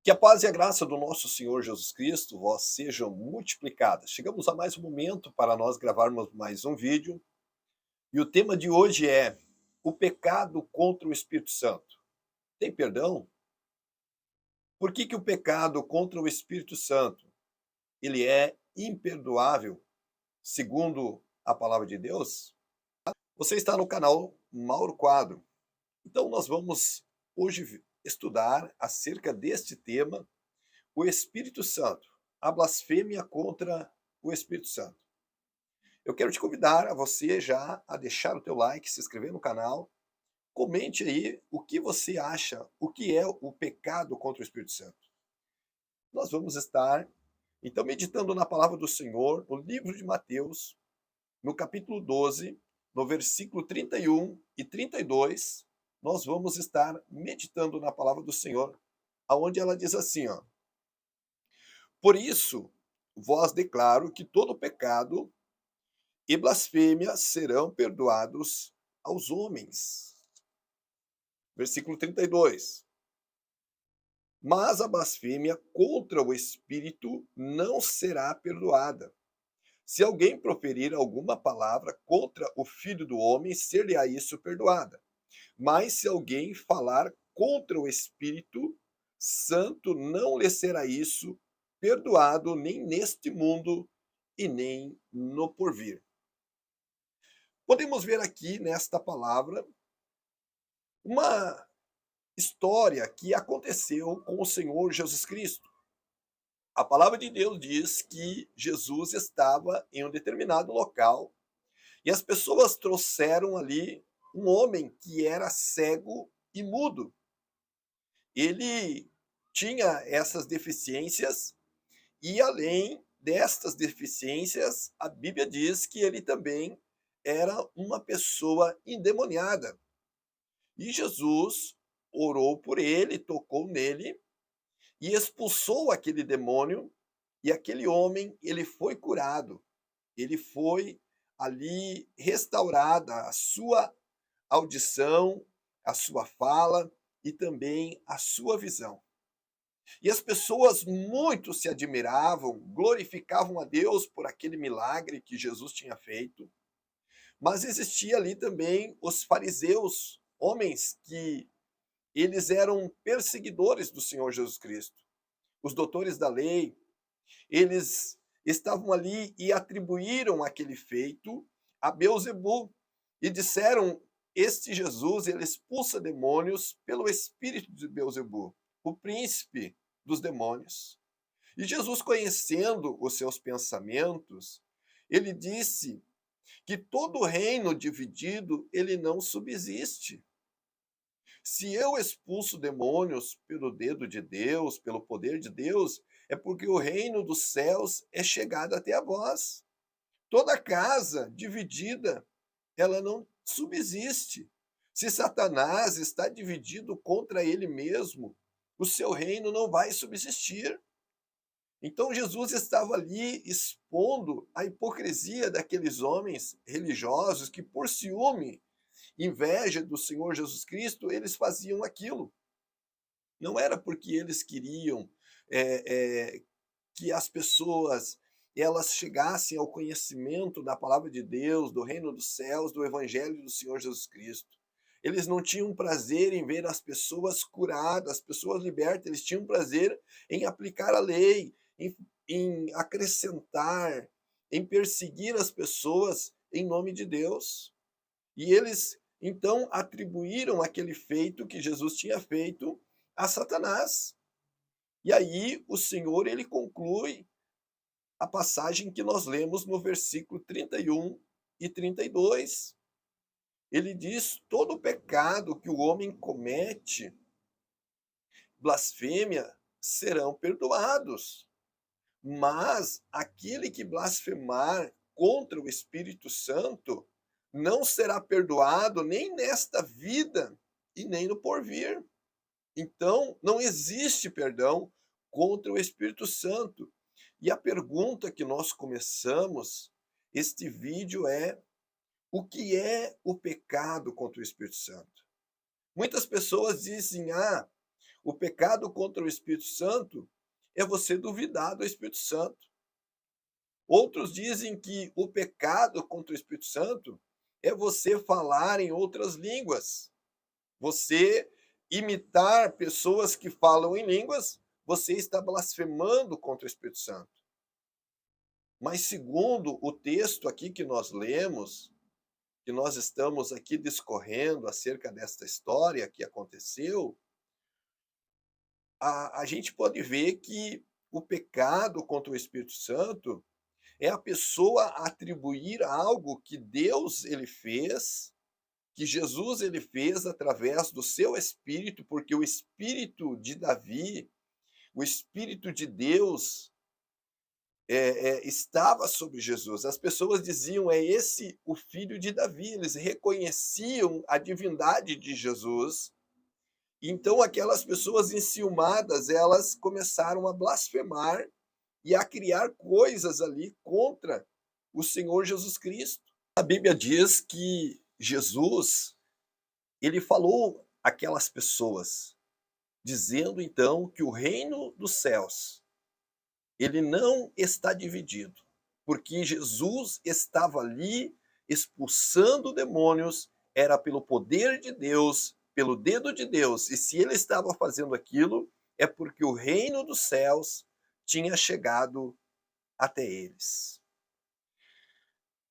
Que a paz e a graça do nosso Senhor Jesus Cristo vós sejam multiplicadas. Chegamos a mais um momento para nós gravarmos mais um vídeo. E o tema de hoje é o pecado contra o Espírito Santo. Tem perdão? Por que o pecado contra o Espírito Santo, ele é imperdoável, segundo a palavra de Deus? Você está no canal Mauro Quadro. Então nós vamos hoje estudar acerca deste tema, o Espírito Santo, a blasfêmia contra o Espírito Santo. Eu quero te convidar a você já a deixar o teu like, se inscrever no canal, comente aí o que você acha, o que é o pecado contra o Espírito Santo. Nós vamos estar, então, meditando na palavra do Senhor, no livro de Mateus, no capítulo 12, no versículo 31 e 32, nós vamos estar meditando na palavra do Senhor, aonde ela diz assim, ó: Por isso, vós declaro que todo pecado e blasfêmia serão perdoados aos homens. Versículo 32. Mas a blasfêmia contra o Espírito não será perdoada. Se alguém proferir alguma palavra contra o Filho do Homem, ser-lhe-á isso perdoada. Mas se alguém falar contra o Espírito Santo, não lhe será isso perdoado nem neste mundo e nem no porvir. Podemos ver aqui nesta palavra uma história que aconteceu com o Senhor Jesus Cristo. A palavra de Deus diz que Jesus estava em um determinado local e as pessoas trouxeram ali um homem que era cego e mudo. Ele tinha essas deficiências e, além destas deficiências, a Bíblia diz que ele também era uma pessoa endemoniada. E Jesus orou por ele, tocou nele e expulsou aquele demônio, e aquele homem, ele foi curado. Ele foi ali restaurada a sua audição, a sua fala e também a sua visão. E as pessoas muito se admiravam, glorificavam a Deus por aquele milagre que Jesus tinha feito. Mas existia ali também os fariseus, homens que eles eram perseguidores do Senhor Jesus Cristo. Os doutores da lei, eles estavam ali e atribuíram aquele feito a Beelzebub e disseram: este Jesus, ele expulsa demônios pelo espírito de Beelzebub, o príncipe dos demônios. E Jesus, conhecendo os seus pensamentos, ele disse que todo reino dividido, ele não subsiste. Se eu expulso demônios pelo dedo de Deus, pelo poder de Deus, é porque o reino dos céus é chegado até a vós. Toda casa dividida, ela não subsiste. Se Satanás está dividido contra ele mesmo, o seu reino não vai subsistir. Então Jesus estava ali expondo a hipocrisia daqueles homens religiosos que, por ciúme, inveja do Senhor Jesus Cristo, eles faziam aquilo. Não era porque eles queriam que as pessoas elas chegassem ao conhecimento da palavra de Deus, do reino dos céus, do evangelho do Senhor Jesus Cristo. Eles não tinham prazer em ver as pessoas curadas, as pessoas libertas, eles tinham prazer em aplicar a lei, em acrescentar, em perseguir as pessoas em nome de Deus. E eles então atribuíram aquele feito que Jesus tinha feito a Satanás. E aí o Senhor, ele conclui a passagem que nós lemos no versículo 31 e 32. Ele diz: todo pecado que o homem comete, blasfêmia, serão perdoados. Mas aquele que blasfemar contra o Espírito Santo não será perdoado nem nesta vida e nem no porvir. Então, não existe perdão contra o Espírito Santo. E a pergunta que nós começamos este vídeo é: o que é o pecado contra o Espírito Santo? Muitas pessoas dizem: O pecado contra o Espírito Santo é você duvidar do Espírito Santo. Outros dizem que o pecado contra o Espírito Santo é você falar em outras línguas, você imitar pessoas que falam em línguas, você está blasfemando contra o Espírito Santo. Mas segundo o texto aqui que nós lemos, que nós estamos aqui discorrendo acerca desta história que aconteceu, a gente pode ver que o pecado contra o Espírito Santo é a pessoa atribuir algo que Deus ele fez, que Jesus ele fez através do seu Espírito, porque o Espírito de Davi, o Espírito de Deus, estava sobre Jesus. As pessoas diziam, é esse o filho de Davi, eles reconheciam a divindade de Jesus. Então aquelas pessoas enciumadas, elas começaram a blasfemar e a criar coisas ali contra o Senhor Jesus Cristo. A Bíblia diz que Jesus, ele falou àquelas pessoas, dizendo então que o reino dos céus, ele não está dividido, porque Jesus estava ali expulsando demônios, era pelo poder de Deus, pelo dedo de Deus, e se ele estava fazendo aquilo, é porque o reino dos céus tinha chegado até eles.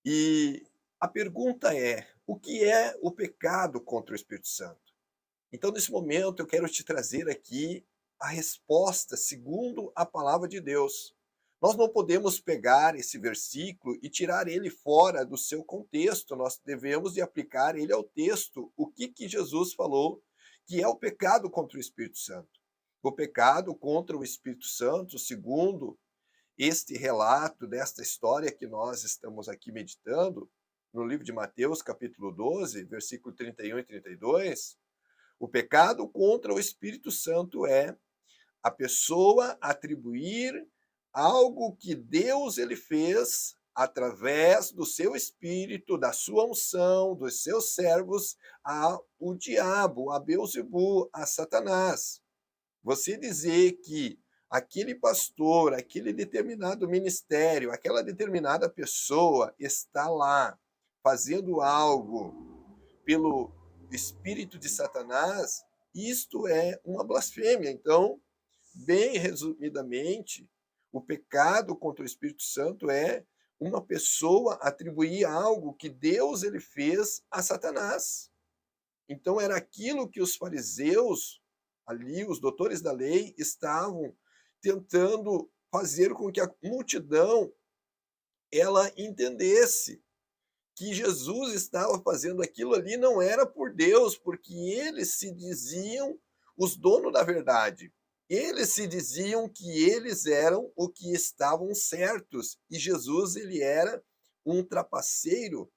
E a pergunta é: o que é o pecado contra o Espírito Santo? Então, nesse momento, eu quero te trazer aqui a resposta segundo a palavra de Deus. Nós não podemos pegar esse versículo e tirar ele fora do seu contexto, nós devemos de aplicar ele ao texto. O que Jesus falou que é o pecado contra o Espírito Santo? O pecado contra o Espírito Santo, segundo este relato desta história que nós estamos aqui meditando, no livro de Mateus, capítulo 12, versículo 31 e 32, o pecado contra o Espírito Santo é a pessoa atribuir algo que Deus ele fez através do seu espírito, da sua unção, dos seus servos, ao diabo, a Beelzebu, a Satanás. Você dizer que aquele pastor, aquele determinado ministério, aquela determinada pessoa está lá fazendo algo pelo espírito de Satanás, isto é uma blasfêmia. Então, bem resumidamente, o pecado contra o Espírito Santo é uma pessoa atribuir algo que Deus ele fez a Satanás. Então era aquilo que os fariseus ali, os doutores da lei, estavam tentando fazer com que a multidão ela entendesse que Jesus estava fazendo aquilo ali não era por Deus, porque eles se diziam os donos da verdade. Eles se diziam que eles eram o que estavam certos e Jesus ele era um trapaceiro.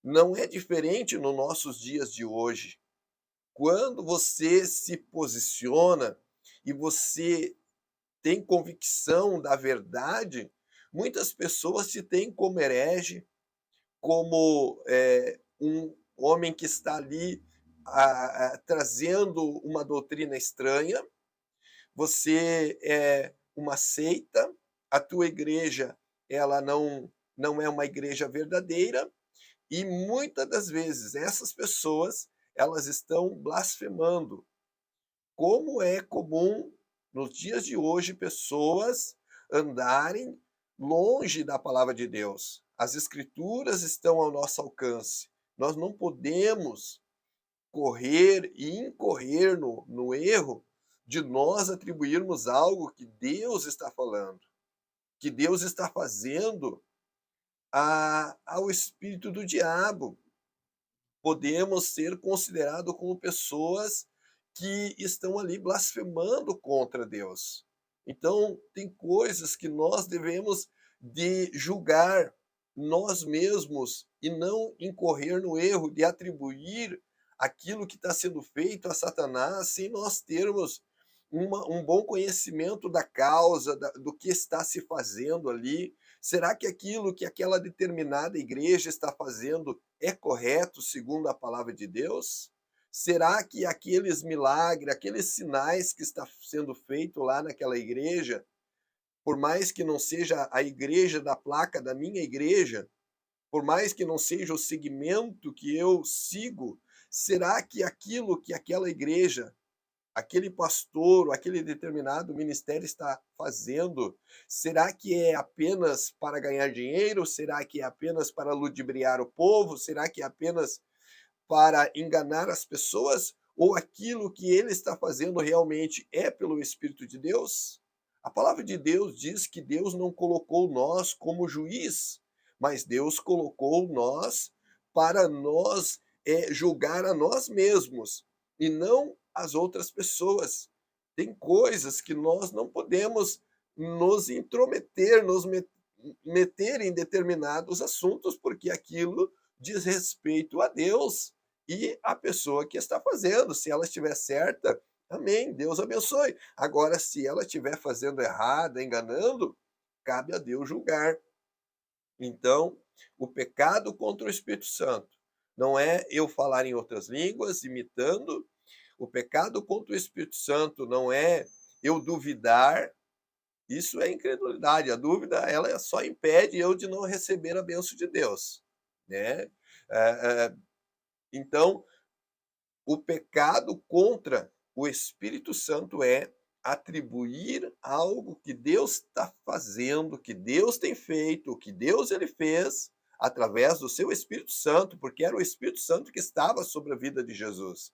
Não é diferente nos nossos dias de hoje. Quando você se posiciona e você tem convicção da verdade, muitas pessoas te têm como herege, como um homem que está ali trazendo uma doutrina estranha, você é uma seita, a tua igreja ela não é uma igreja verdadeira, e muitas das vezes essas pessoas elas estão blasfemando. Como é comum nos dias de hoje pessoas andarem longe da palavra de Deus. As escrituras estão ao nosso alcance. Nós não podemos correr e incorrer no erro de nós atribuirmos algo que Deus está falando, que Deus está fazendo ao espírito do diabo. Podemos ser considerados como pessoas que estão ali blasfemando contra Deus. Então, tem coisas que nós devemos de julgar nós mesmos e não incorrer no erro de atribuir aquilo que está sendo feito a Satanás sem nós termos um bom conhecimento da causa, do que está se fazendo ali. Será que aquilo que aquela determinada igreja está fazendo é correto segundo a palavra de Deus? Será que aqueles milagres, aqueles sinais que está sendo feito lá naquela igreja, por mais que não seja a igreja da placa da minha igreja, por mais que não seja o segmento que eu sigo, será que aquilo que aquela igreja, aquele pastor, ou aquele determinado ministério está fazendo, será que é apenas para ganhar dinheiro? Será que é apenas para ludibriar o povo? Será que é apenas para enganar as pessoas? Ou aquilo que ele está fazendo realmente é pelo Espírito de Deus? A palavra de Deus diz que Deus não colocou nós como juiz, mas Deus colocou nós para nós julgar a nós mesmos e não as outras pessoas. Tem coisas que nós não podemos nos intrometer, meter em determinados assuntos, porque aquilo diz respeito a Deus e a pessoa que está fazendo. Se ela estiver certa, amém, Deus abençoe. Agora, se ela estiver fazendo errado, enganando, cabe a Deus julgar. Então, o pecado contra o Espírito Santo não é eu falar em outras línguas, imitando. O pecado contra o Espírito Santo não é eu duvidar. Isso é incredulidade. A dúvida, ela só impede eu de não receber a bênção de Deus, né? Então, o pecado contra o Espírito Santo é atribuir algo que Deus está fazendo, que Deus tem feito, que Deus ele fez através do seu Espírito Santo, porque era o Espírito Santo que estava sobre a vida de Jesus.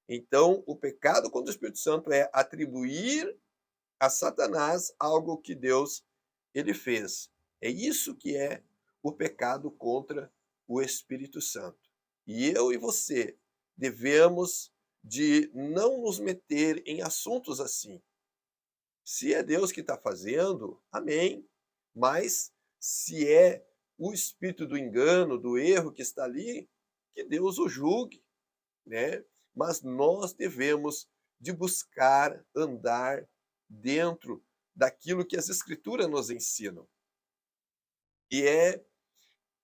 Então, o pecado contra o Espírito Santo é atribuir a Satanás algo que Deus ele fez. É isso que é o pecado contra o Espírito Santo. E eu e você devemos de não nos meter em assuntos assim. Se é Deus que está fazendo, amém. Mas se é o espírito do engano, do erro que está ali, que Deus o julgue, né? Mas nós devemos de buscar andar dentro daquilo que as escrituras nos ensinam. E é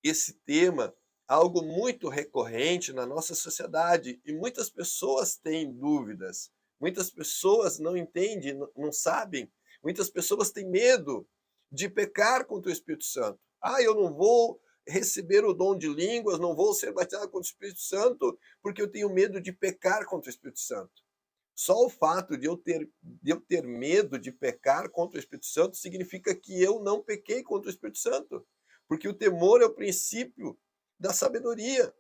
esse tema algo muito recorrente na nossa sociedade e muitas pessoas têm dúvidas, muitas pessoas não entendem, não sabem, muitas pessoas têm medo de pecar contra o Espírito Santo. Ah, eu não vou receber o dom de línguas, não vou ser batizado com o Espírito Santo porque eu tenho medo de pecar contra o Espírito Santo. Só o fato de eu ter medo de pecar contra o Espírito Santo significa que eu não pequei contra o Espírito Santo, porque o temor é o princípio da sabedoria.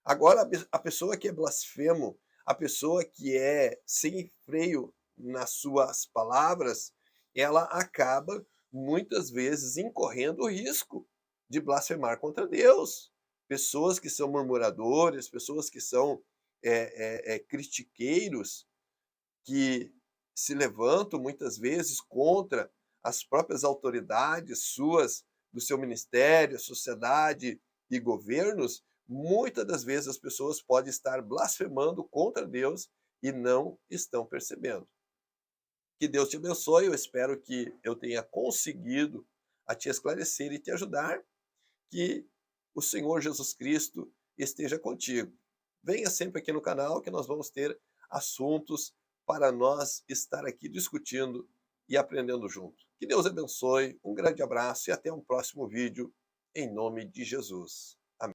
Agora, a pessoa que é blasfemo, a pessoa que é sem freio nas suas palavras, ela acaba muitas vezes incorrendo o risco de blasfemar contra Deus. Pessoas que são murmuradores, pessoas que são critiqueiros, que se levantam muitas vezes contra as próprias autoridades suas, do seu ministério, a sociedade e governos, muitas das vezes as pessoas podem estar blasfemando contra Deus e não estão percebendo. Que Deus te abençoe, eu espero que eu tenha conseguido a te esclarecer e te ajudar, que o Senhor Jesus Cristo esteja contigo. Venha sempre aqui no canal que nós vamos ter assuntos para nós estar aqui discutindo e aprendendo junto. Que Deus abençoe, um grande abraço e até um próximo vídeo, em nome de Jesus.